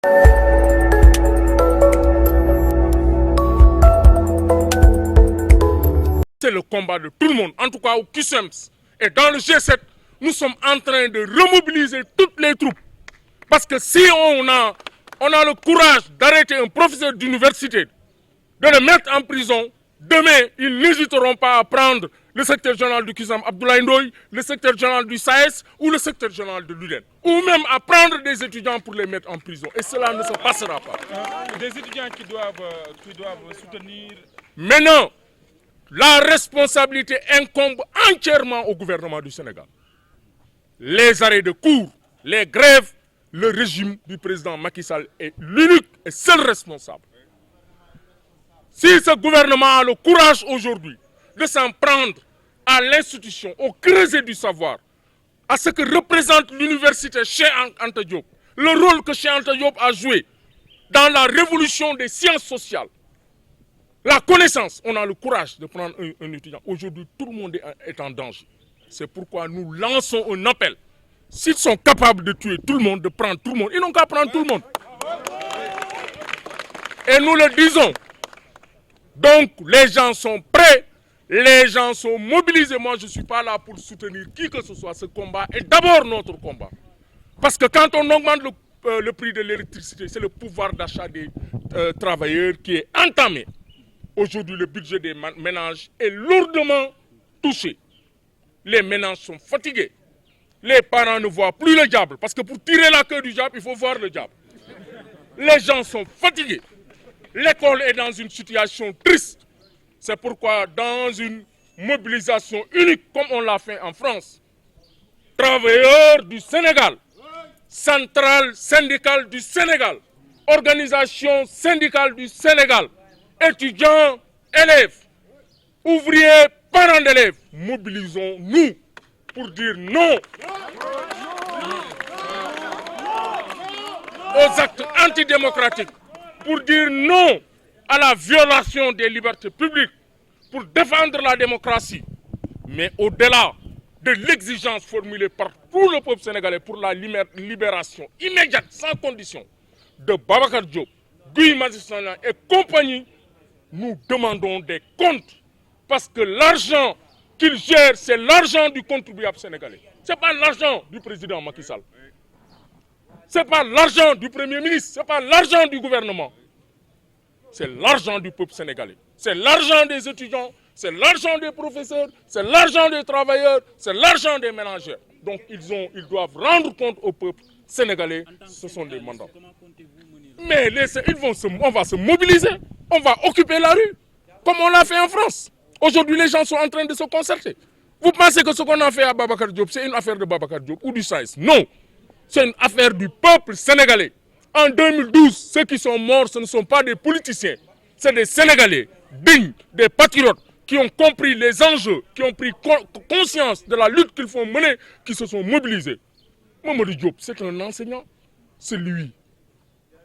C'est le combat de tout le monde, en tout cas au QCEMS. Et dans le G7, nous sommes en train de remobiliser toutes les troupes. Parce que si on a le courage d'arrêter un professeur d'université, de le mettre en prison, demain, ils n'hésiteront pas à prendre le secrétaire général du QCEMS, Abdoulaye Ndoye, le secrétaire général du SAES ou le secrétaire général de l'UDEN. Ou même à prendre des étudiants pour les mettre en prison. Et cela ne se passera pas. Des étudiants qui doivent soutenir... Maintenant, la responsabilité incombe entièrement au gouvernement du Sénégal. Les arrêts de cours, les grèves, le régime du président Macky Sall est l'unique et seul responsable. Si ce gouvernement a le courage aujourd'hui de s'en prendre à l'institution, au creuset du savoir, à ce que représente l'université Cheikh Anta Diop, le rôle que Cheikh Anta Diop a joué dans la révolution des sciences sociales, la connaissance, on a le courage de prendre un étudiant. Aujourd'hui, tout le monde est en danger. C'est pourquoi nous lançons un appel. S'ils sont capables de tuer tout le monde, de prendre tout le monde, ils n'ont qu'à prendre tout le monde. Et nous le disons. Donc, les gens sont prêts, les gens sont mobilisés. Moi, je ne suis pas là pour soutenir qui que ce soit. Ce combat est d'abord notre combat. Parce que quand on augmente le prix de l'électricité, c'est le pouvoir d'achat des travailleurs qui est entamé. Aujourd'hui, le budget des ménages est lourdement touché. Les ménages sont fatigués. Les parents ne voient plus le diable. Parce que pour tirer la queue du diable, il faut voir le diable. Les gens sont fatigués. L'école est dans une situation triste. C'est pourquoi, dans une mobilisation unique, comme on l'a fait en France, travailleurs du Sénégal, centrale syndicale du Sénégal, organisation syndicale du Sénégal, étudiants, élèves, ouvriers, parents d'élèves, mobilisons-nous pour dire non aux actes antidémocratiques, pour dire non à la violation des libertés publiques, pour défendre la démocratie. Mais au-delà de l'exigence formulée par tout le peuple sénégalais pour la libération immédiate, sans condition, de Babacar Diop, Guy Marius Sagna et compagnie, nous demandons des comptes. Parce que l'argent qu'ils gèrent, c'est l'argent du contribuable sénégalais. Ce n'est pas l'argent du président Macky Sall. Ce n'est pas l'argent du Premier ministre. Ce n'est pas l'argent du gouvernement. C'est l'argent du peuple sénégalais. C'est l'argent des étudiants. C'est l'argent des professeurs. C'est l'argent des travailleurs. C'est l'argent des ménagères. Donc ils doivent rendre compte au peuple sénégalais. Ce sont des mandats. Mais on va se mobiliser. On va occuper la rue. Comme on l'a fait en France. Aujourd'hui, les gens sont en train de se concerter. Vous pensez que ce qu'on a fait à Babacar Diop, c'est une affaire de Babacar Diop ou du SAES? Non. C'est une affaire du peuple sénégalais. En 2012, ceux qui sont morts, ce ne sont pas des politiciens. C'est des Sénégalais dignes, des patriotes qui ont compris les enjeux, qui ont pris conscience de la lutte qu'il faut mener, qui se sont mobilisés. Mamadou Diop, c'est un enseignant. C'est lui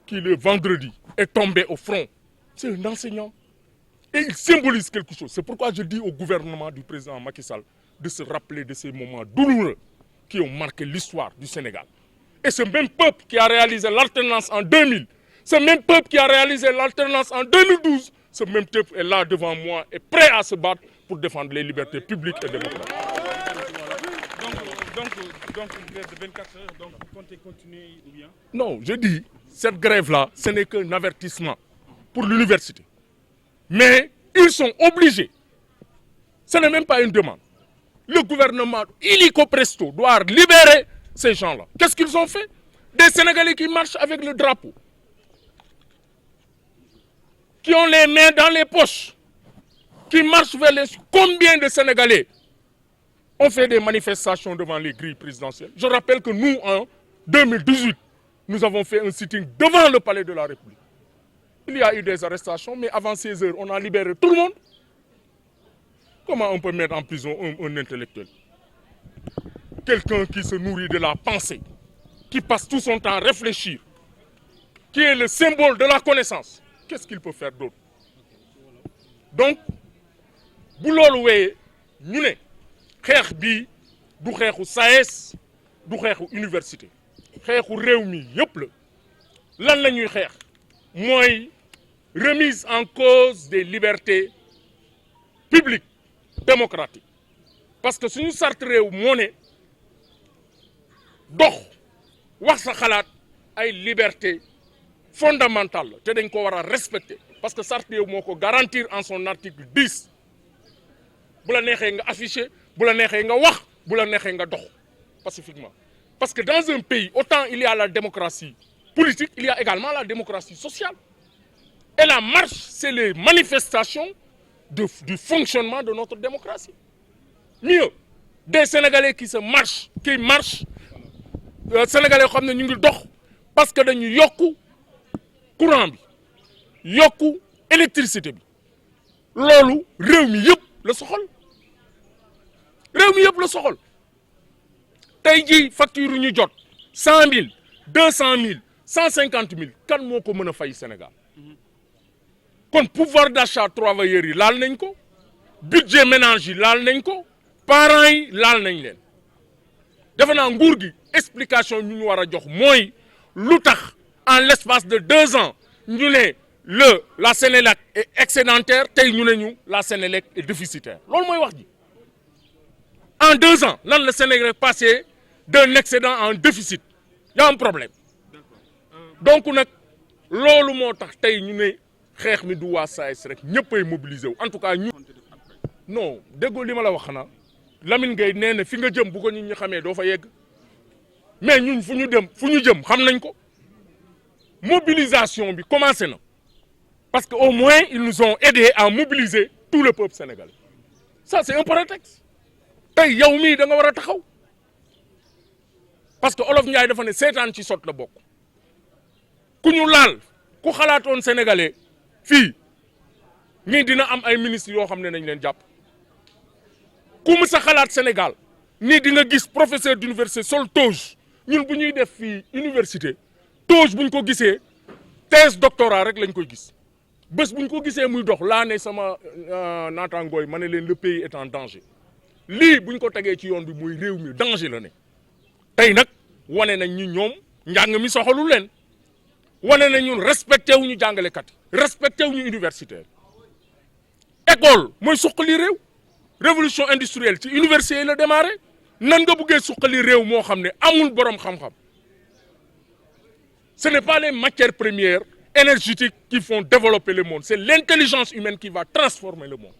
qui, le vendredi, est tombé au front. C'est un enseignant. Et il symbolise quelque chose. C'est pourquoi je dis au gouvernement du président Macky Sall de se rappeler de ces moments douloureux qui ont marqué l'histoire du Sénégal. Et ce même peuple qui a réalisé l'alternance en 2000, ce même peuple qui a réalisé l'alternance en 2012, ce même peuple est là devant moi et prêt à se battre pour défendre les libertés publiques et démocratiques. Donc une grève de 24 heures, donc vous comptez continuer ou bien? Non, je dis, cette grève-là, ce n'est qu'un avertissement pour l'université. Mais ils sont obligés. Ce n'est même pas une demande. Le gouvernement, illico presto, doit libérer ces gens-là. Qu'est-ce qu'ils ont fait? Des Sénégalais qui marchent avec le drapeau. Qui ont les mains dans les poches. Qui marchent vers les... Combien de Sénégalais ont fait des manifestations devant les grilles présidentielles? Je rappelle que nous, en 2018, nous avons fait un sitting devant le palais de la République. Il y a eu des arrestations, mais avant 16 heures, on a libéré tout le monde. Comment on peut mettre en prison un intellectuel? Quelqu'un qui se nourrit de la pensée, qui passe tout son temps à réfléchir, qui est le symbole de la connaissance. Qu'est-ce qu'il peut faire d'autre? Donc, bu loolu wéyee ñu ne xeex bii du xeexu SAES du xeexu université xeexu réew mi yëpp la lan la ñuy xeex mooy remise en cause des libertés publiques démocratiques parce que suñu sart réew moo ne dox wax sa xalaat ay liberté fondamentale la te dañ ko war a respecter parce que sart réew moo ko garantir en son article 10 bu la neexee nga afficher bu la neexee nga wax bu la neexee nga dox pacifiquement parce que dans un pays autant il y a la démocratie politique il y a également la démocratie sociale et la marche c'est les manifestations du fonctionnement de notre démocratie mieux des Sénégalais qui marchent Sénégalais yoo xam ne ñu ngi dox parce que dañu yokku courant bi yokku électricité bi loolu réew mi yëpp la soxal réew mi yëpp la soxal tey jii facture ñu jot 100 000 200 000 150 000 kan moo ko mën a fay Sénégal kon pouvoir d'achat travailleurs yi laal nañ ko budget ménage yi laal nañ ko parents yi laal nañ leen defe naa nguur gi explication ñu ñu war a jox mooy lu tax en l'espace de 2 ans ñu ne la Sénélec est excédentaire tey ñu ne ñu la Sénélec est déficitaire loolu mooy wax ji en 2 ans lan la Sénélec passé d'un excédent en déficit y a un problème donc nag loolu moo tax tey ñu ne xeex mi du waa SAES rek ñëppay mobiliser wu en tout cas ñu non déggoo li ma la wax xanaa Lamine Gueye nee na fi nga jëm bu ko nit ñi xamee doo fa yegg mais ñun fu ñu jëm xam nañ ko mobilisation bi commencé na parce que au moins ils nous ont aidé à mobiliser tout le peuple sénégalais ça c'est un prétexte tey yow mii da nga war a taxaw parce que Olof Ndiaye dafa ne seetaan ci sot la bokk ku ñu laal ku xalaatoon sénégalais fii nii dina am ay ministres yoo xam ne nañ leen jàpp ku mu sa xalaat Sénégal nii di nga gis professeur d'université sol toge ñun bu ñuy def fii université toge bu ñu ko gisee thèse doctorat rek lañ koy gis bés bu ñu ko gisee muy dox laa ne sama naataangooy ma ne leen le pays est en danger lii bu ñu ko tegee ci yoon bi muy réew mi danger la ne tey nag wane nañ ñu ñoom njàng mi soxalu leen wane nañ ñun respecté wu ñu jàngalekat yi respecté wu ñu universitaire école mooy suqali réew révolution industrielle ci université yi la démarré nan nga buggee suqali réew moo xam ne amul borom xam-xam ce n'est pas les matières premières énergétiques qui font développer le monde c'est l'intelligence humaine qui va transformer le monde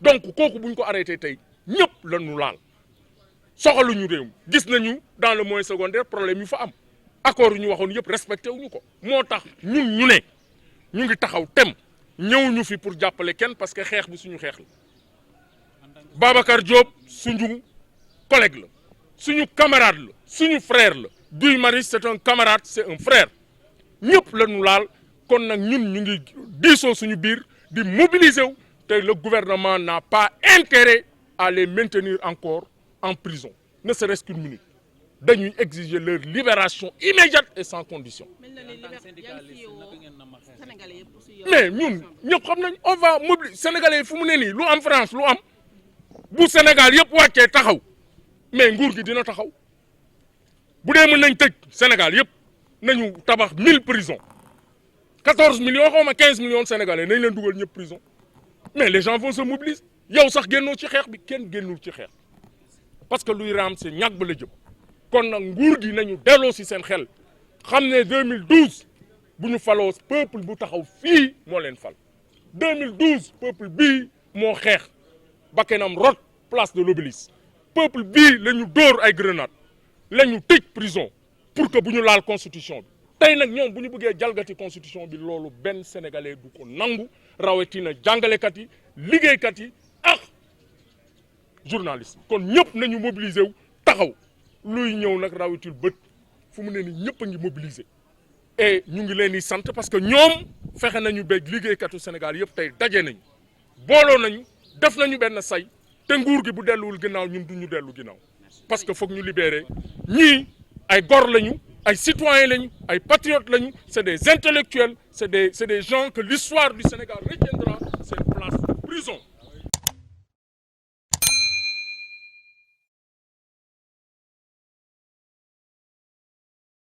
donc kooku bu ñu ko arrêté tey ñëpp la ñu laal soxaluñu réew gis nañu dans le moyen secondaire problème yu fa am accord yu ñu waxoon yëpp respecté wuñu ko moo tax ñun ñu ne ñu ngi taxaw tem ñëwuñu fi pour jàppale kenn parce que xeex bi suñu xeex la Babacar Diop suñu collègue la suñu camarade la suñu frère la Guy Marius c'est un camarade c'est un frère ñëpp la ñu laal kon nag ñun ñu ngi diisoo suñu biir di mobiliser wu te le gouvernement n'a pas intérêt à les maintenir encore en prison ne serait-ce qu'une minute dañuy exiger leur libération immédiate et sans condition mais ñun ñëpp xam nañ on va mobiliser sénégalais yi fu mu ne nii lu am France lu am bu Sénégal yëpp wàccee taxaw mais nguur gi dina taxaw bu dee mën nañ tëj Sénégal yëpp nañu tabax 1000 prisons 14 millions xaw ma 15 millions de sénégalais nañ leen dugal ñëpp prison mais les gens vont se mobiliser yow sax génnoo ci xeex bi kenn génnul ci xeex parce que luy raam c'est ñàkk ba la jëm kon nag nguur gi nañu delloo si seen xel xam ne 2012 bu ñu faloo peuple bu taxaw fii moo leen fal 2012 peuple bii moo xeex bakkenam rot place de l'Obélisque peuple bii la ñu dóor ay grenade la ñu tëj prison pour que bu ñu laal constitution bi tey nag ñoom bu ñu bëggee jalgati constitution bi loolu benn sénégalais du ko nangu rawatina jàngalekat yi liggéeykat yi ak journaliste kon ñëpp nañu mobiliser wu taxaw luy ñëw nag rawatul bët fu mu ne ni ñëpp a ngi mobiliser et ñu ngi leen di sant parce que ñoom fexe nañu ba liggéeykatu Sénégal yëpp tey daje nañu booloo nañu def nañu benn say te nguur gi bu delluwul ginnaaw ñun du ñu dellu ginnaaw parce que foog ñu libérer ñii ay gor lañu ay citoyens lañu ay patriotes lañu c'est des intellectuels c'est des gens que l'histoire du Sénégal retiendra cette place de prison